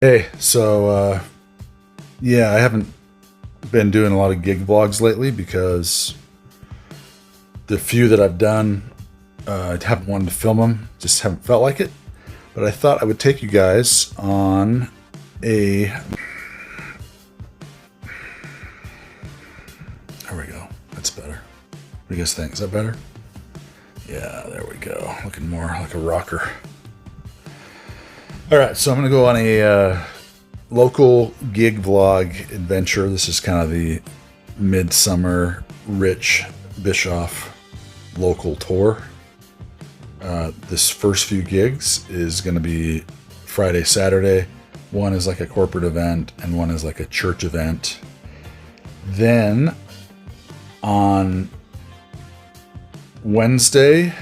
Hey, yeah, I haven't been doing a lot of gig vlogs lately because the few that I've done, I haven't wanted to film them, just haven't felt like it. But I thought I would take you guys on a. There we go. That's better. What do you guys think? Is that better? Yeah, there we go. Looking more like a rocker. All right, so I'm going to go on a local gig vlog adventure. This is kind of the midsummer Rich Bischoff local tour. This first few gigs is going to be Friday, Saturday. One is like a corporate event and one is like a church event. Then on Wednesday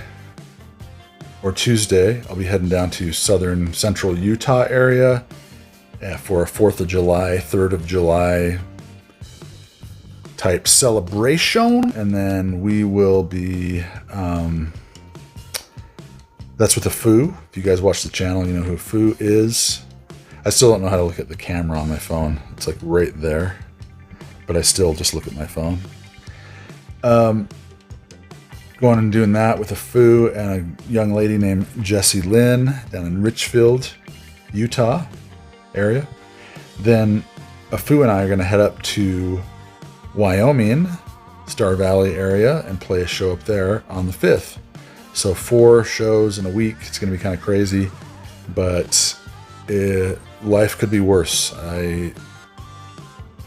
or Tuesday, I'll be heading down to southern central Utah area for a 4th of July, 3rd of July type celebration. And then we will be, that's with the Foo. If you guys watch the channel, you know who Foo is. I still don't know how to look at the camera on my phone. It's like right there, but I still just look at my phone. Going and doing that with a Foo and a young lady named Jessie Lynn down in Richfield, Utah area. Then a Foo and I are going to head up to Wyoming, Star Valley area, and play a show up there on the 5th. So 4 shows in a week. It's going to be kind of crazy, but life could be worse. You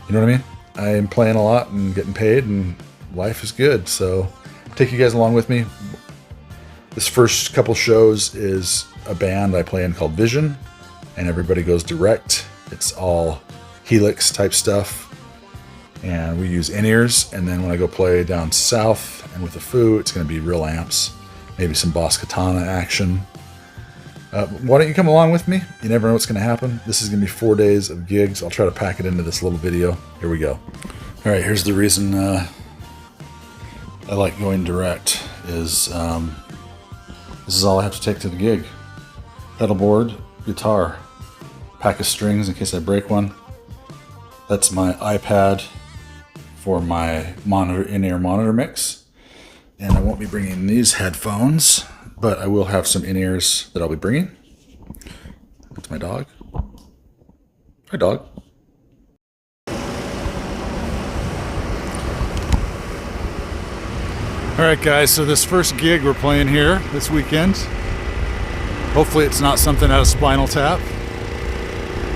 know what I mean? I am playing a lot and getting paid, and life is good. So take you guys along with me. This first couple shows is a band I play in called Vision, and everybody goes direct. It's all Helix type stuff, and we use in-ears. And then when I go play down south and with the Foo, it's going to be real amps, maybe some Boss Katana action. Why don't you come along with me? You never know what's going to happen. This is going to be 4 days of gigs. I'll try to pack it into this little video. Here we go. All right, here's the reason I like going direct is this is all I have to take to the gig. Pedal board, guitar, pack of strings in case I break one. That's my iPad for my monitor, in-ear monitor mix. And I won't be bringing these headphones, but I will have some in-ears that I'll be bringing. That's my dog. Hi, dog. All right, guys, so this first gig we're playing here this weekend, hopefully it's not something out of Spinal Tap,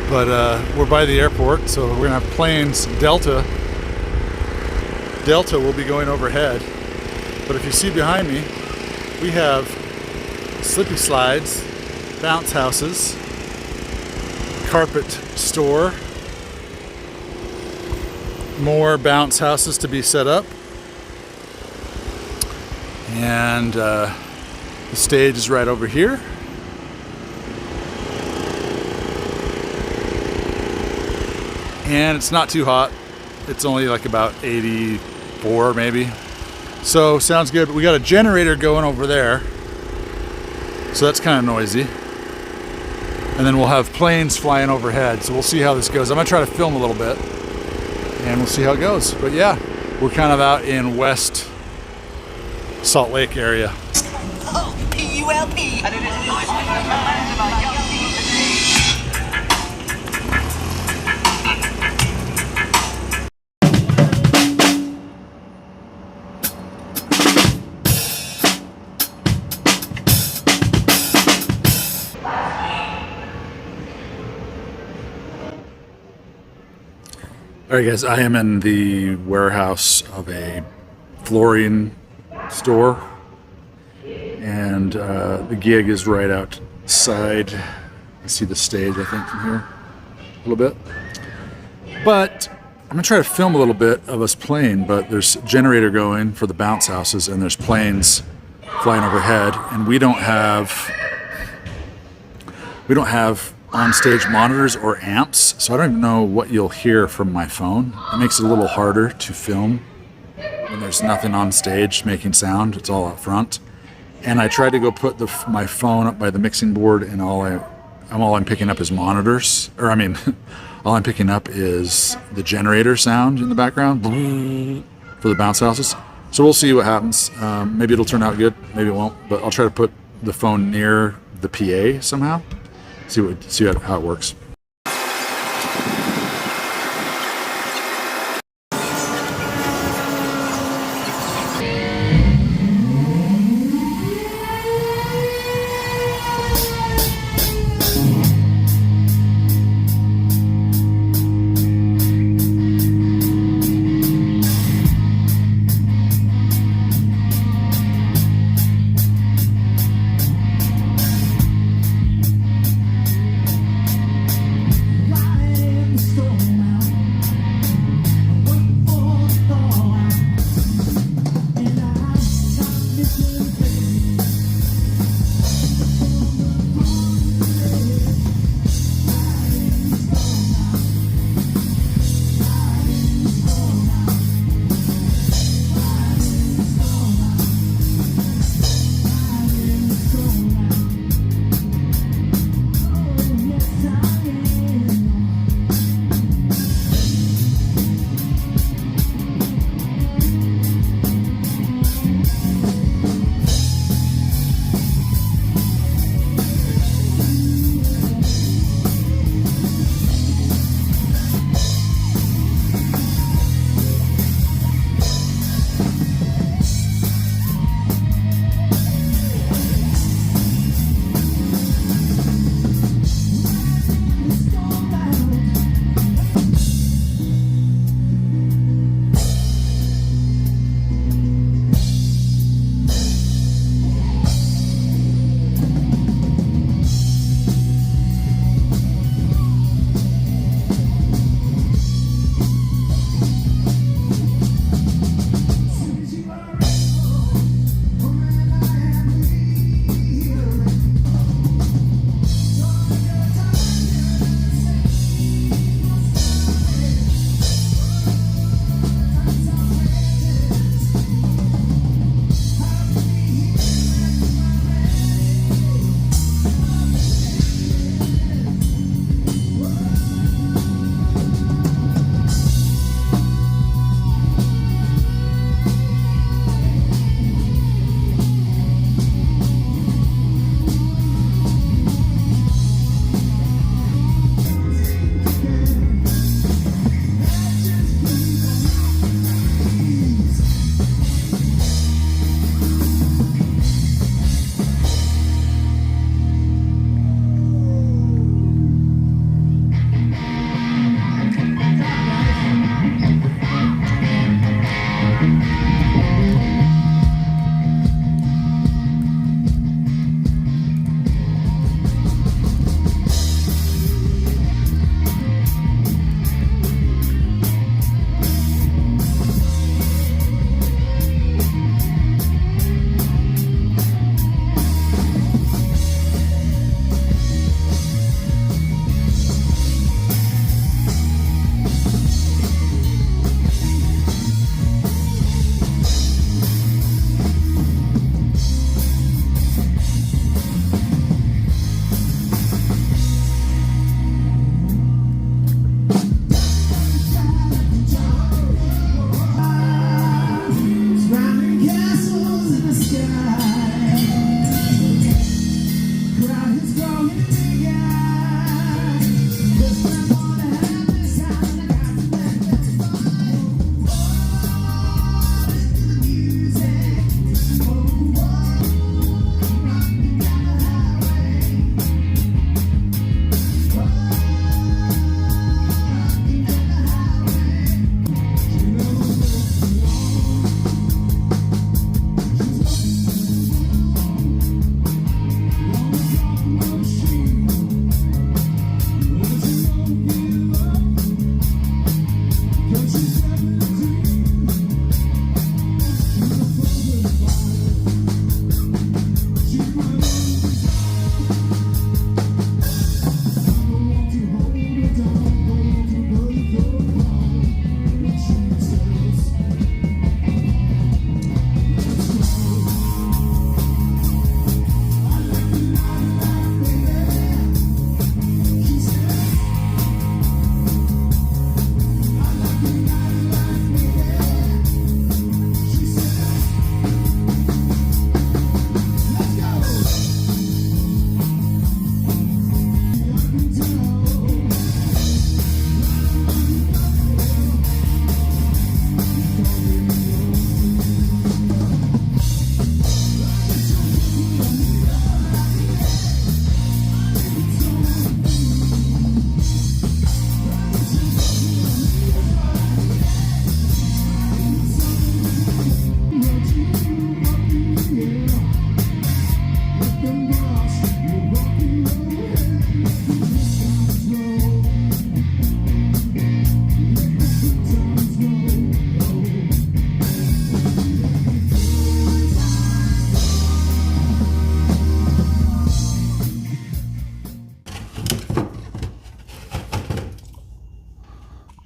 but we're by the airport, so we're gonna have planes. Delta will be going overhead, but if you see behind me, we have slippy slides, bounce houses, carpet store, more bounce houses to be set up. And the stage is right over here. And it's not too hot. It's only like about 84 maybe. So sounds good. But we got a generator going over there. So that's kind of noisy. And then we'll have planes flying overhead. So we'll see how this goes. I'm going to try to film a little bit. And we'll see how it goes. But yeah, we're kind of out in West Salt Lake area. Oh, P-U-L-P. And it is nice to command my young All right, guys, I am in the warehouse of a flooring store, and the gig is right outside. I see the stage, I think, from here a little bit. But I'm gonna try to film a little bit of us playing, but there's a generator going for the bounce houses, and there's planes flying overhead, and we don't have on-stage monitors or amps, so I don't even know what you'll hear from my phone. It makes it a little harder to film when there's nothing on stage making sound. It's all up front. And I tried to go put my phone up by the mixing board, and all all I'm picking up is monitors, or I mean, all I'm picking up is the generator sound in the background for the bounce houses. So we'll see what happens. Maybe it'll turn out good, maybe it won't, but I'll try to put the phone near the PA somehow. See how it works.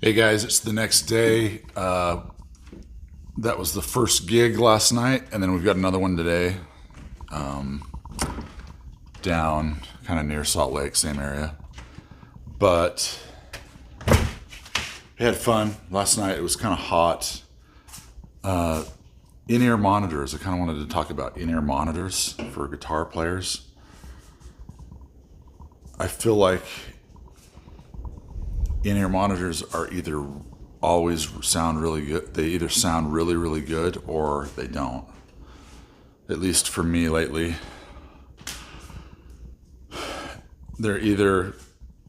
Hey guys, it's the next day. That was the first gig last night, and then we've got another one today. Down kind of near Salt Lake, same area. But we had fun last night. It was kind of hot. In-ear monitors. I kind of wanted to talk about in-ear monitors for guitar players. I feel like in-ear monitors are either always sound really good. They either sound really, really good or they don't. At least for me lately. They're either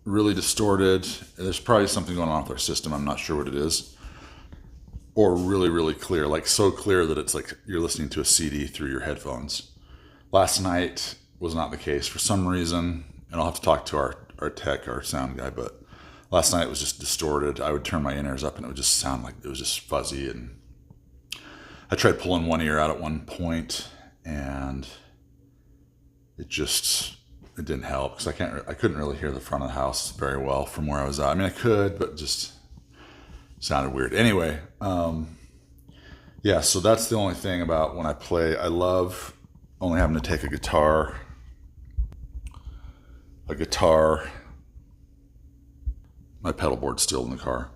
really distorted. There's probably something going on with our system. I'm not sure what it is. Or really, really clear. Like so clear that it's like you're listening to a CD through your headphones. Last night was not the case for some reason. And I'll have to talk to our tech, our sound guy, but last night it was just distorted. I would turn my in-ears up and it would just sound like it was just fuzzy. And I tried pulling one ear out at one point and it didn't help because I couldn't really hear the front of the house very well from where I was at. I mean, I could, but just sounded weird. Anyway, yeah, so that's the only thing about when I play. I love only having to take a guitar, my pedal board's still in the car,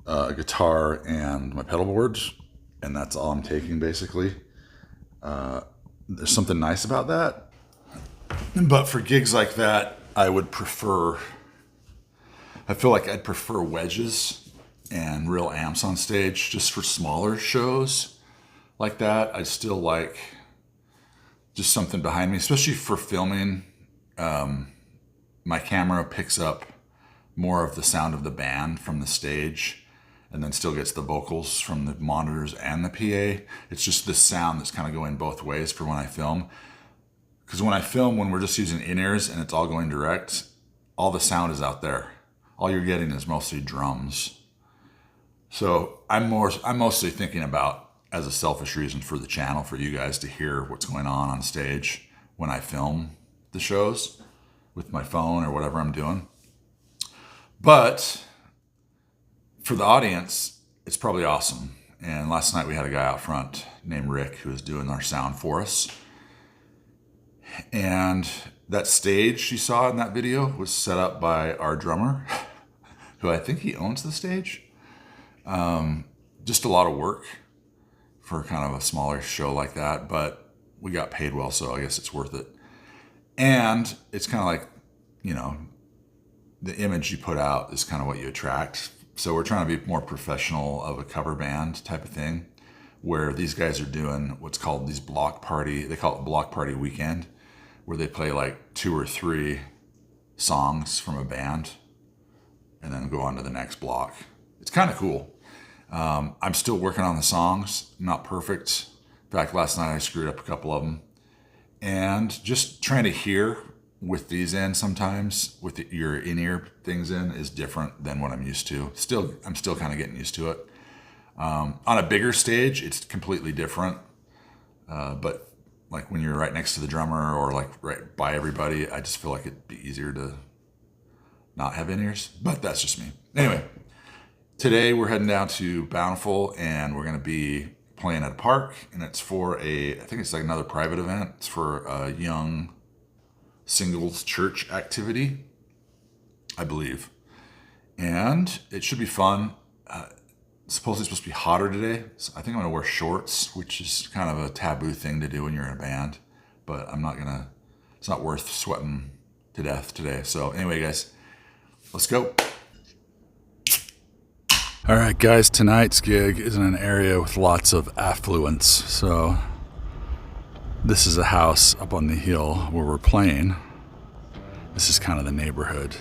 a guitar and my pedal board, and that's all I'm taking basically. There's something nice about that. But for gigs like that, I feel like I'd prefer wedges and real amps on stage just for smaller shows like that. I still like just something behind me, especially for filming. My camera picks up more of the sound of the band from the stage and then still gets the vocals from the monitors and the PA. It's just this sound that's kind of going both ways for when I film. Because when I film, when we're just using in-ears and it's all going direct, all the sound is out there. All you're getting is mostly drums. So I'm mostly thinking about, as a selfish reason for the channel, for you guys to hear what's going on stage when I film the shows with my phone or whatever I'm doing. But for the audience, it's probably awesome. And last night we had a guy out front named Rick who was doing our sound for us. And that stage you saw in that video was set up by our drummer, who I think he owns the stage. Just a lot of work for kind of a smaller show like that, but we got paid well, so I guess it's worth it. And it's kind of like, the image you put out is kind of what you attract. So we're trying to be more professional of a cover band type of thing, where these guys are doing what's called they call it block party weekend, where they play like 2 or 3 songs from a band and then go on to the next block. It's kind of cool. I'm still working on the songs, not perfect. In fact, last night I screwed up a couple of them. And just trying to hear with these in sometimes, with your in-ear things in, is different than what I'm used to. I'm still kind of getting used to it. On a bigger stage, it's completely different. But like when you're right next to the drummer or like right by everybody, I just feel like it'd be easier to not have in-ears. But that's just me. Anyway, today we're heading down to Bountiful and we're going to be playing at a park, and it's for I think it's like another private event. It's for a young singles church activity, I believe. And it should be fun. Supposedly it's supposed to be hotter today, so I think I'm going to wear shorts, which is kind of a taboo thing to do when you're in a band. But it's not worth sweating to death today. So anyway, guys, let's go. All right, guys, tonight's gig is in an area with lots of affluence. So this is a house up on the hill where we're playing. This is kind of the neighborhood.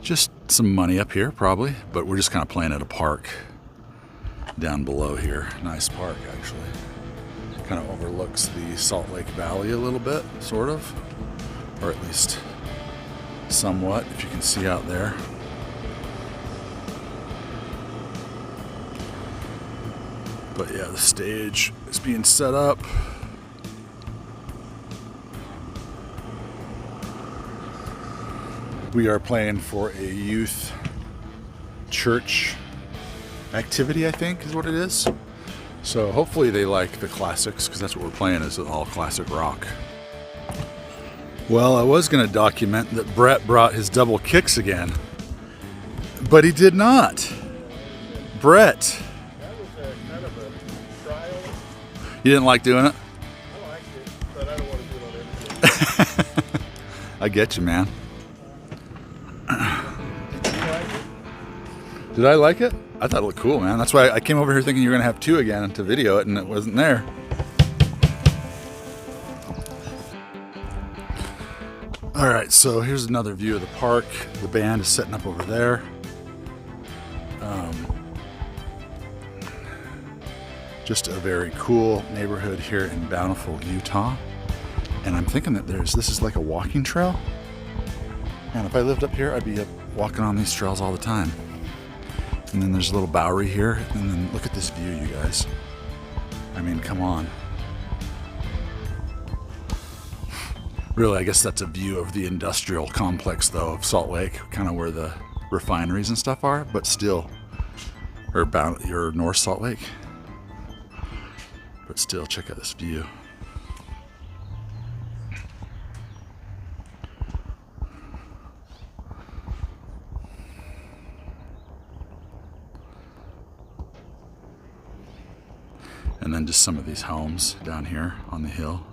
Just some money up here, probably, but we're just kind of playing at a park down below here. Nice park, actually. Kind of overlooks the Salt Lake Valley a little bit, sort of, or at least somewhat, if you can see out there. But yeah, the stage is being set up. We are playing for a youth church activity, I think is what it is. So hopefully they like the classics, because that's what we're playing, is all classic rock. Well, I was going to document that Brett brought his double kicks again, but he did not. Brett. That was kind of a trial. You didn't like doing it? I liked it, but I don't want to do it on everything. I get you, man. Did you like it? Did I like it? I thought it looked cool, man. That's why I came over here thinking you were going to have two again to video it, and it wasn't there. All right, so here's another view of the park. The band is setting up over there. Just a very cool neighborhood here in Bountiful, Utah. And I'm thinking that this is like a walking trail. And if I lived up here, I'd be up walking on these trails all the time. And then there's a little Bowery here. And then look at this view, you guys. I mean, come on. Really, I guess that's a view of the industrial complex, though, of Salt Lake, kind of where the refineries and stuff are, but still, or North Salt Lake. But still, check out this view. And then just some of these homes down here on the hill.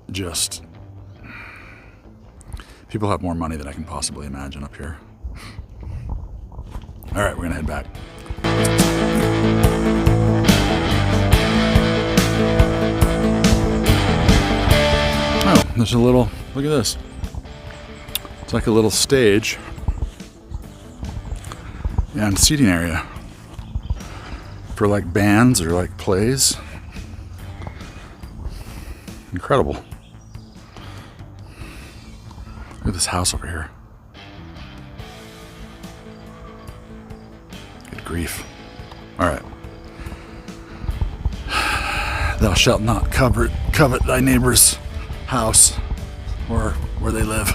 Just, people have more money than I can possibly imagine up here. All right, we're gonna head back. Oh, there's a little, look at this. It's like a little stage and seating area for like bands or like plays. Incredible. Look at this house over here. Good grief. All right. Thou shalt not covet thy neighbor's house or where they live.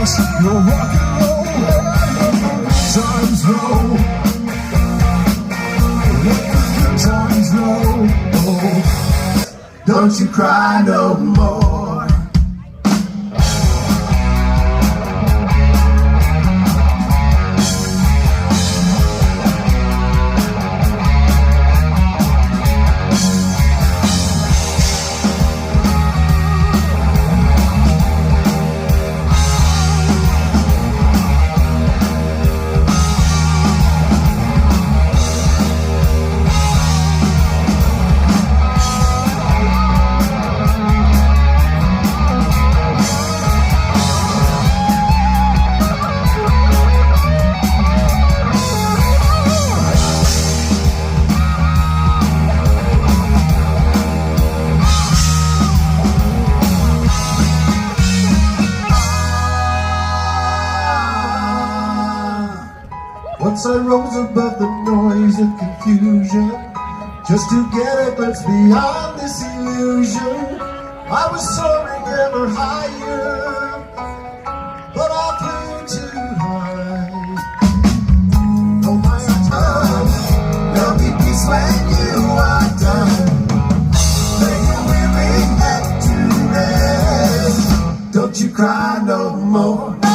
You're rock and roll, times roll. Let the good times roll. Don't you cry no more. Once I rose above the noise and confusion, just to get a glimpse beyond this illusion. I was soaring ever higher, but I flew too high. Oh my God, there'll be peace when you are done. Lay your weary head to rest. Don't you cry no more. No!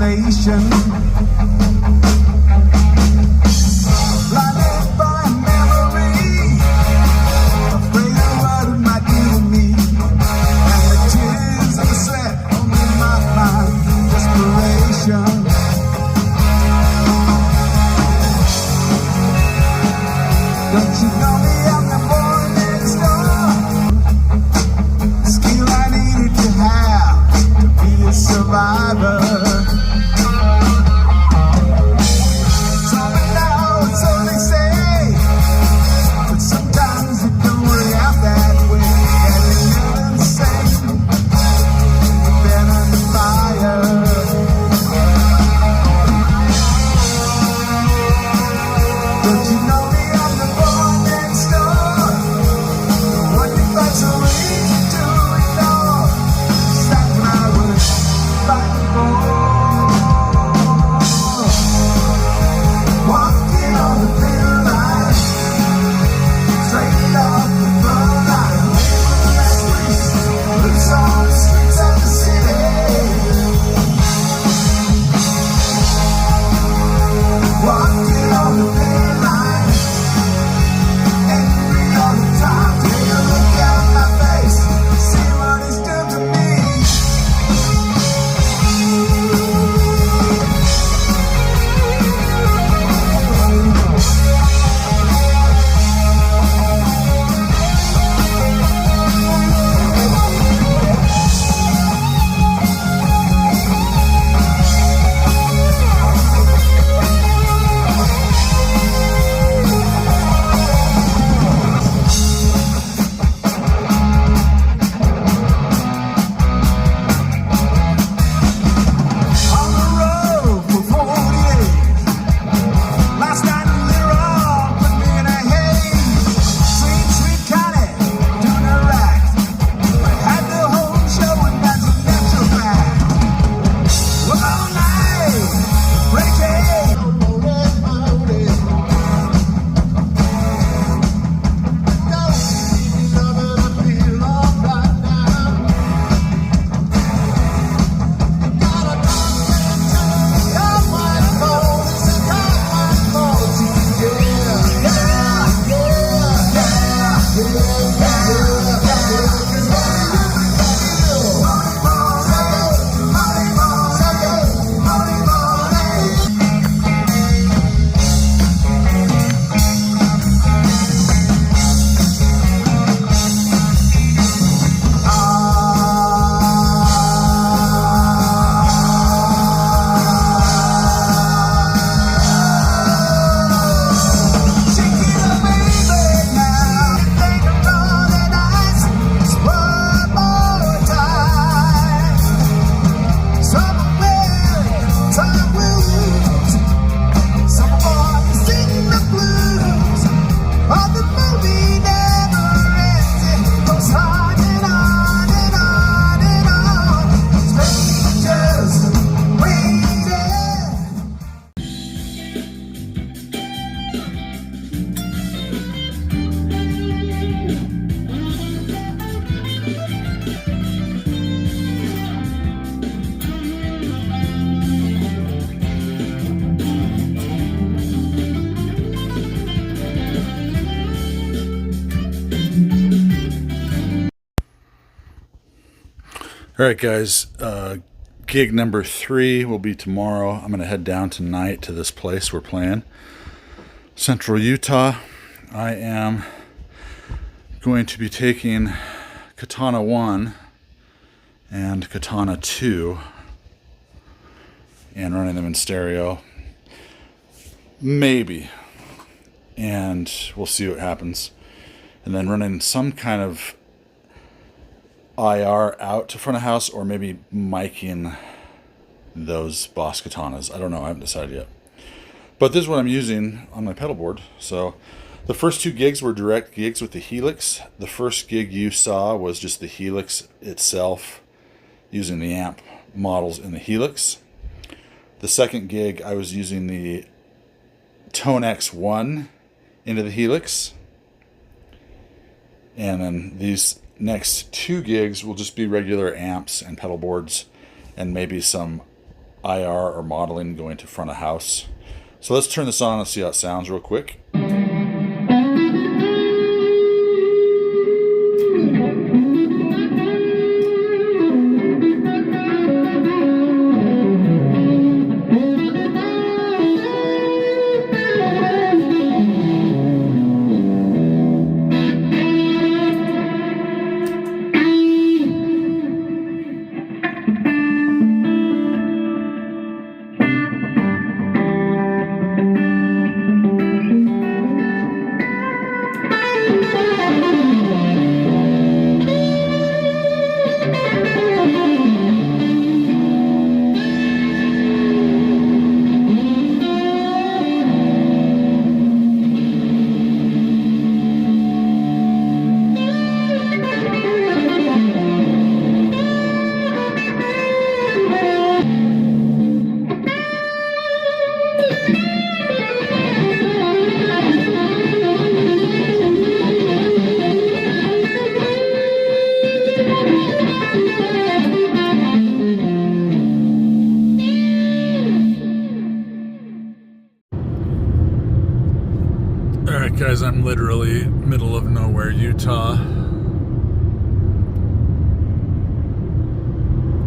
isolation. Blinded by a memory, afraid of what it might do to me. And the tears and the sweat only my desperation. Don't you know me? I'm the boy next door. The skill I needed to have to be a survivor. All right, guys. Gig number 3 will be tomorrow. I'm going to head down tonight to this place we're playing. Central Utah. I am going to be taking Katana 1 and Katana 2 and running them in stereo. Maybe. And we'll see what happens. And then running some kind of IR out to front of house, or maybe miking those Boss Katanas. I don't know. I haven't decided yet. But this is what I'm using on my pedal board. So the first 2 gigs were direct gigs with the Helix. The first gig you saw was just the Helix itself, using the amp models in the Helix. The second gig, I was using the Tonex One into the Helix. And then these next 2 gigs will just be regular amps and pedal boards and maybe some IR or modeling going to front of house. So let's turn this on and see how it sounds real quick. Alright guys, I'm literally middle of nowhere, Utah.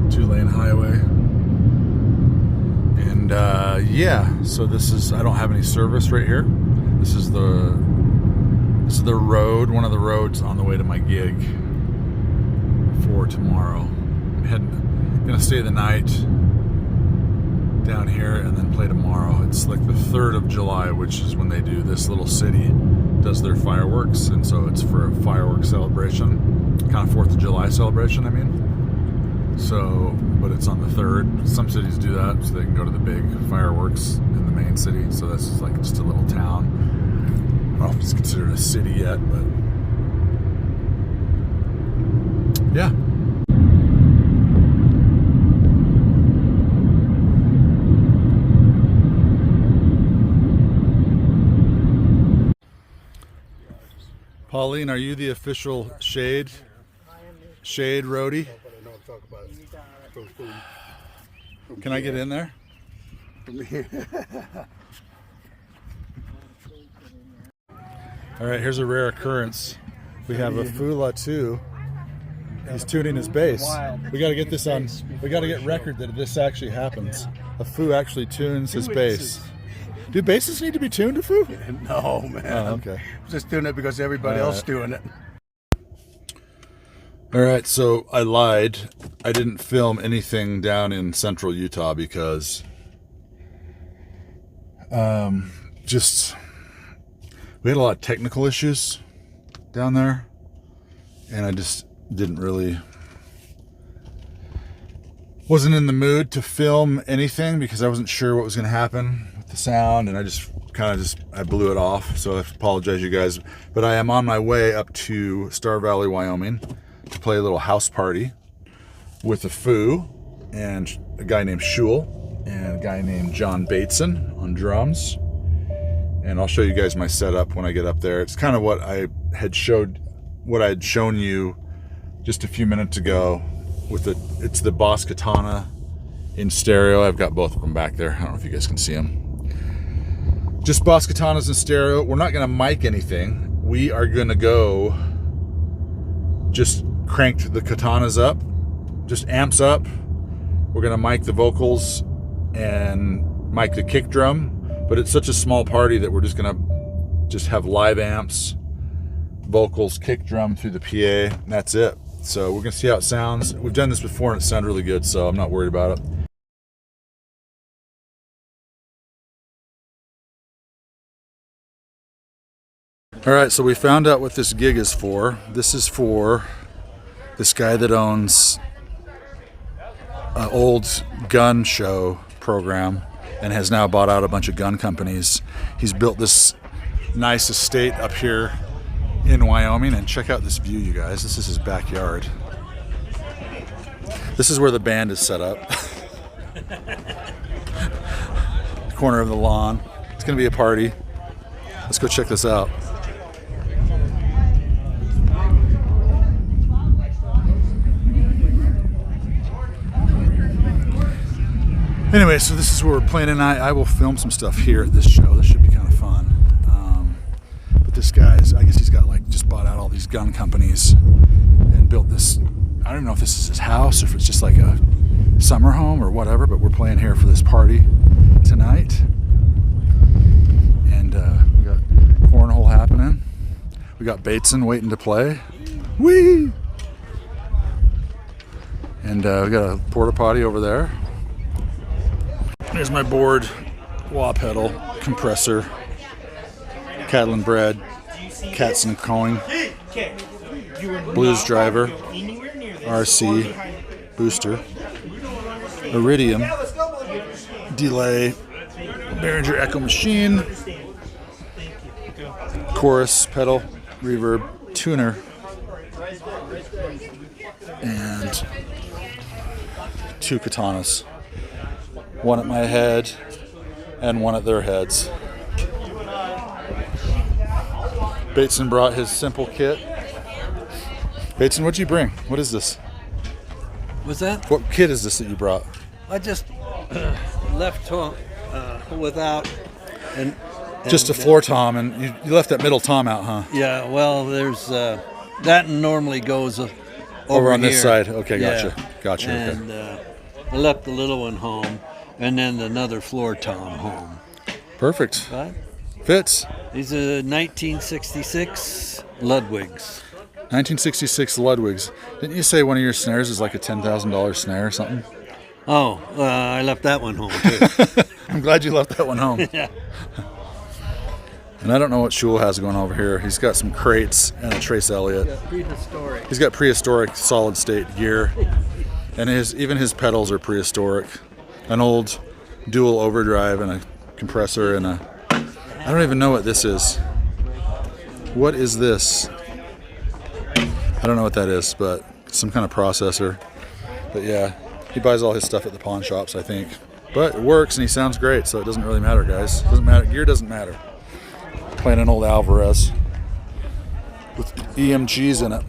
2-lane highway. And yeah, so this is, I don't have any service right here. This is the road, one of the roads on the way to my gig for tomorrow. I'm gonna stay the night down here and then play tomorrow. It's like the 3rd of July, which is when they do, this little city does their fireworks, and so it's for a fireworks celebration, kind of 4th of July celebration, I mean. So, but it's on the 3rd. Some cities do that so they can go to the big fireworks in the main city. So this is like just a little town. I don't know if it's considered a city yet, but yeah. Pauline, are you the official shade roadie? Can I get in there? All right, here's a rare occurrence. We have a Fula too. He's tuning his bass. We got to get this on. We got to get record that this actually happens. A Fu actually tunes his bass. Do basses need to be tuned to Fu? No, man. Oh, okay. Just doing it because everybody else is doing it. All right, so I lied. I didn't film anything down in central Utah because just we had a lot of technical issues down there, and I just wasn't in the mood to film anything because I wasn't sure what was going to happen with the sound, and I just I blew it off. So I apologize, you guys, but I am on my way up to Star Valley, Wyoming, to play a little house party with a Fu and a guy named Shul and a guy named John Bateson on drums. And I'll show you guys my setup when I get up there. It's kind of what I had shown you just a few minutes ago with it's the Boss Katana in stereo. I've got both of them back there. I don't know if you guys can see them. Just Boss Katanas in stereo. We're not going to mic anything. We are going to go just crank the katanas up, just amps up. We're going to mic the vocals and mic the kick drum, but it's such a small party that we're just going to have live amps, vocals, kick drum through the PA, and that's it. So we're going to see how it sounds. We've done this before and it sounded really good, so I'm not worried about it. All right, so we found out what this gig is for. This is for this guy that owns an old gun show program and has now bought out a bunch of gun companies. He's built this nice estate up here in Wyoming, and check out this view, you guys. This is his backyard. This is where the band is set up. Corner of the lawn. It's gonna be a party. Let's go check this out. Anyway, so this is where we're playing tonight. I will film some stuff here at this show. This should be kind of fun. But this guy's, I guess he's got like just bought out all these gun companies and built this. I don't know if this is his house or if it's just like a summer home or whatever, but we're playing here for this party tonight. And we got cornhole happening. We got Bateson waiting to play. Whee! And we got a porta potty over there. There's my board, wah pedal, compressor, cattle and bread, cats and coing, blues driver, RC, booster, iridium, delay, Behringer Echo machine, chorus, pedal, reverb, tuner, and 2 katanas. One at my head and one at their heads. Bateson brought his simple kit. Bateson, what'd you bring? What is this? What's that? What kit is this that you brought? I just left home without and Just a floor tom, and you left that middle tom out, huh? Yeah, well, there's that normally goes Over on this here. side. Okay, Yeah. gotcha. And Okay. I left the little one home, and then another floor tom home. Perfect. Right? Fits. These are 1966 Ludwigs. 1966 Ludwigs. Didn't you say one of your snares is like a $10,000 snare or something? Oh, I left that one home too. I'm glad you left that one home. Yeah. And I don't know what Shul has going over here. He's got some crates and a Trace Elliott. Prehistoric. He's got prehistoric solid state gear. And even his pedals are prehistoric. An old dual overdrive and a compressor and I don't even know what this is. What is this? I don't know what that is, but some kind of processor. But yeah, he buys all his stuff at the pawn shops, I think. But it works and he sounds great, so it doesn't really matter, guys. It doesn't matter. Gear doesn't matter. Playing an old Alvarez with EMGs in it.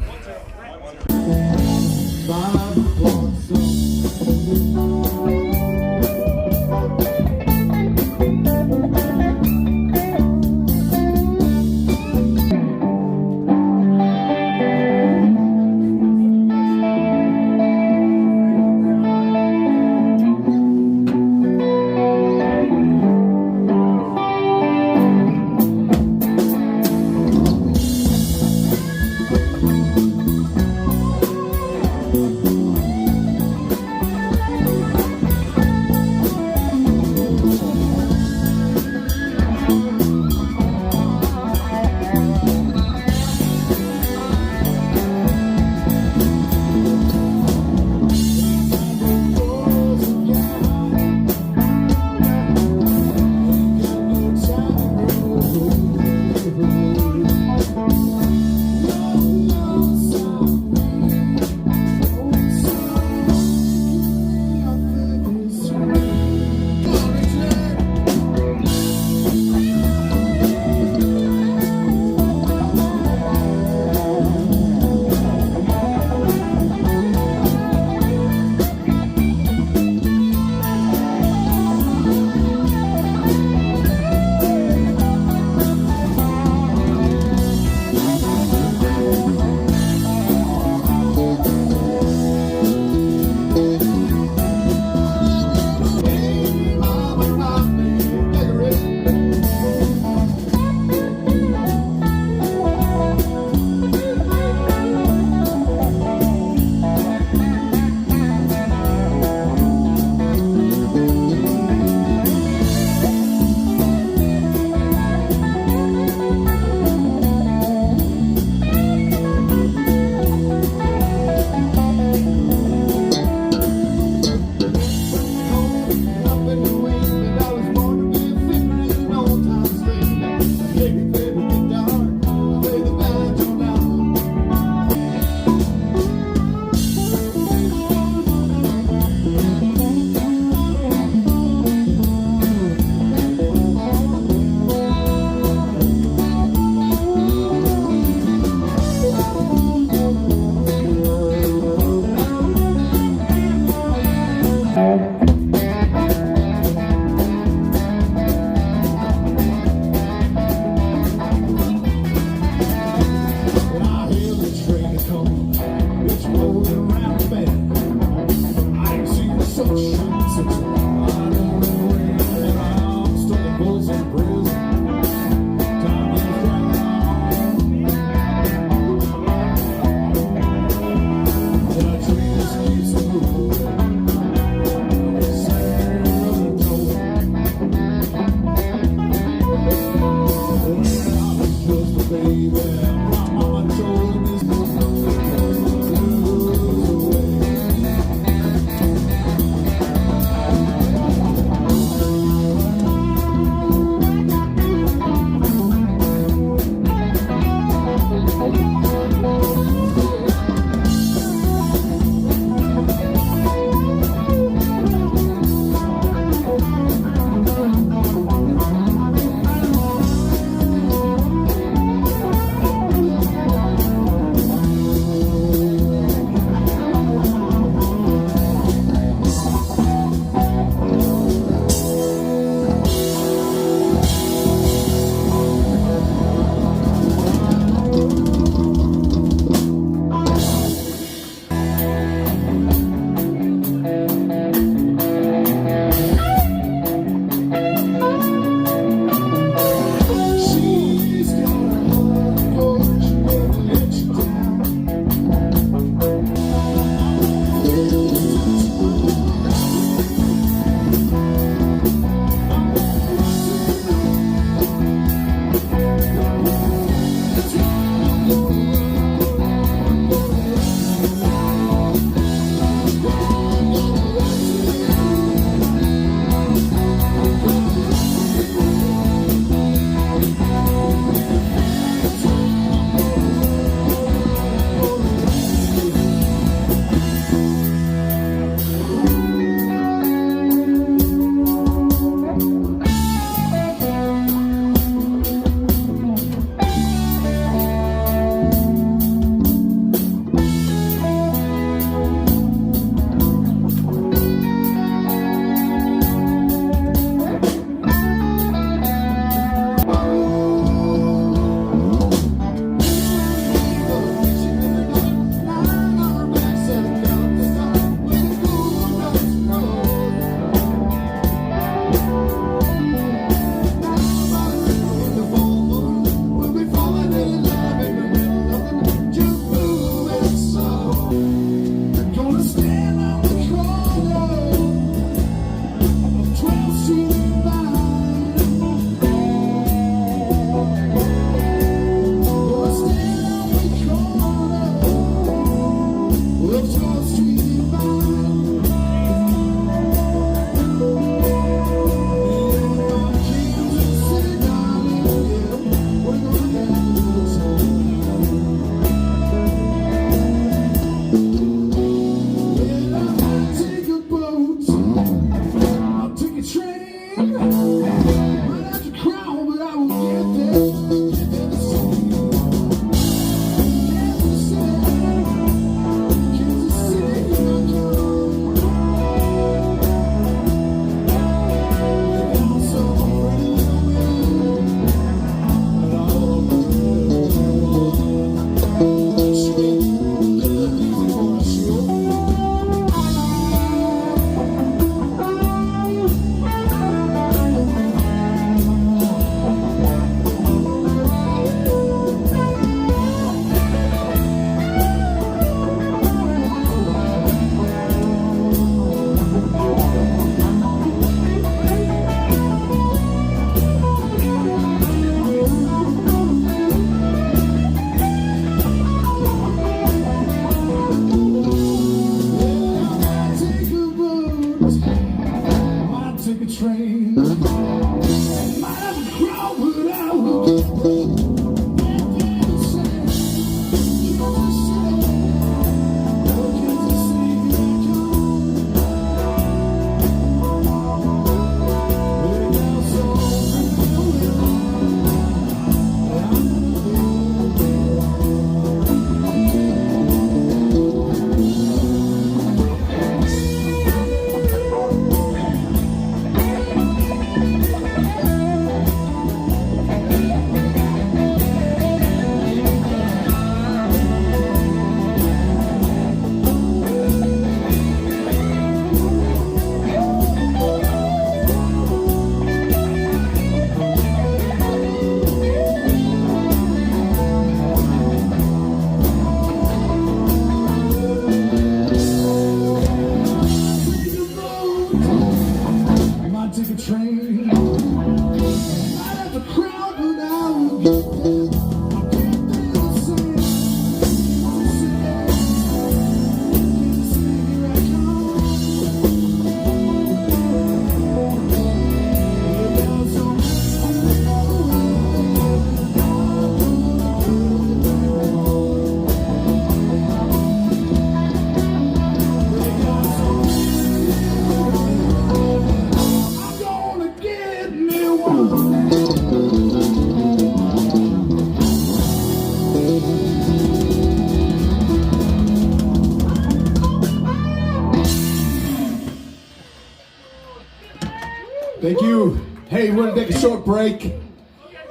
Thank you. Hey, we're gonna take a short break.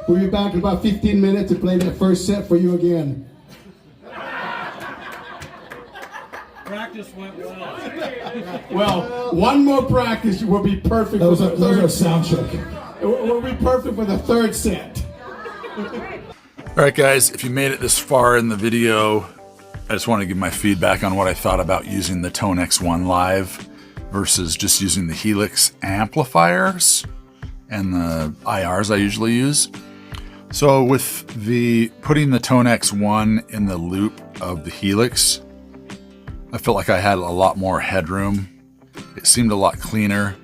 We'll be back in about 15 minutes to play that first set for you again. Practice went well. Well, one more practice will be perfect for the third sound check. We'll be perfect for the third set. All right, guys, if you made it this far in the video, I just want to give my feedback on what I thought about using the Tonex One live versus just using the Helix amplifiers and the IRs I usually use. So with putting the Tonex One in the loop of the Helix, I felt like I had a lot more headroom. It seemed a lot cleaner,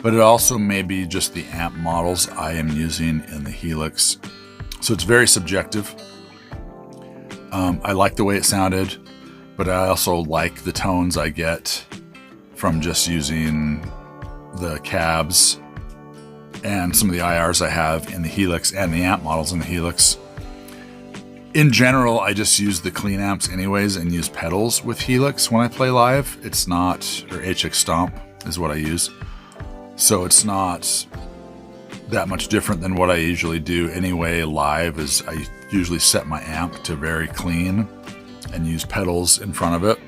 but it also may be just the amp models I am using in the Helix. So it's very subjective. I like the way it sounded, but I also like the tones I get from just using the cabs and some of the IRs I have in the Helix and the amp models in the Helix. In general, I just use the clean amps anyways and use pedals with Helix when I play live. It's not, or HX Stomp is what I use. So it's not that much different than what I usually do anyway live. Is I usually set my amp to very clean and use pedals in front of it.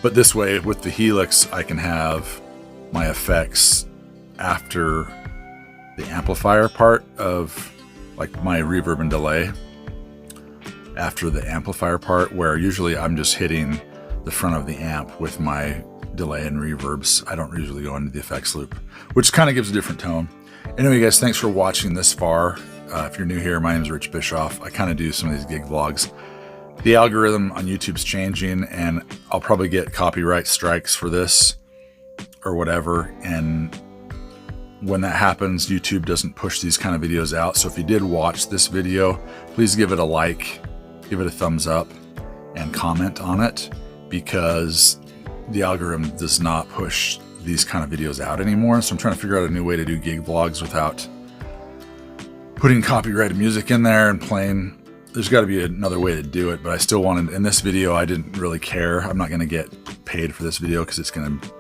But this way with the Helix, I can have my effects after the amplifier part of like my reverb and delay after the amplifier part, where usually I'm just hitting the front of the amp with my delay and reverbs. I don't usually go into the effects loop, which kind of gives a different tone. Anyway, guys, thanks for watching this far. If you're new here, my name is Rich Bischoff. I kind of do some of these gig vlogs. The algorithm on YouTube's changing, and I'll probably get copyright strikes for this or whatever. And when that happens, YouTube doesn't push these kind of videos out. So if you did watch this video, please give it a like, give it a thumbs up, and comment on it, because the algorithm does not push these kind of videos out anymore. So I'm trying to figure out a new way to do gig vlogs without putting copyrighted music in there and playing. There's got to be another way to do it, but I still wanted, in this video, I didn't really care. I'm not going to get paid for this video because it's going to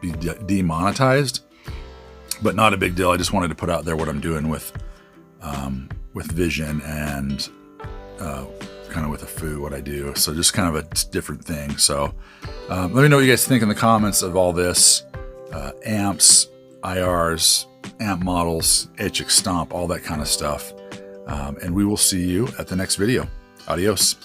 be demonetized, but not a big deal. I just wanted to put out there what I'm doing with vision and kind of with a foo, what I do. So just kind of a different thing. So let me know what you guys think in the comments of all this, amps, IRs, amp models, HX Stomp, all that kind of stuff. And we will see you at the next video. Adios.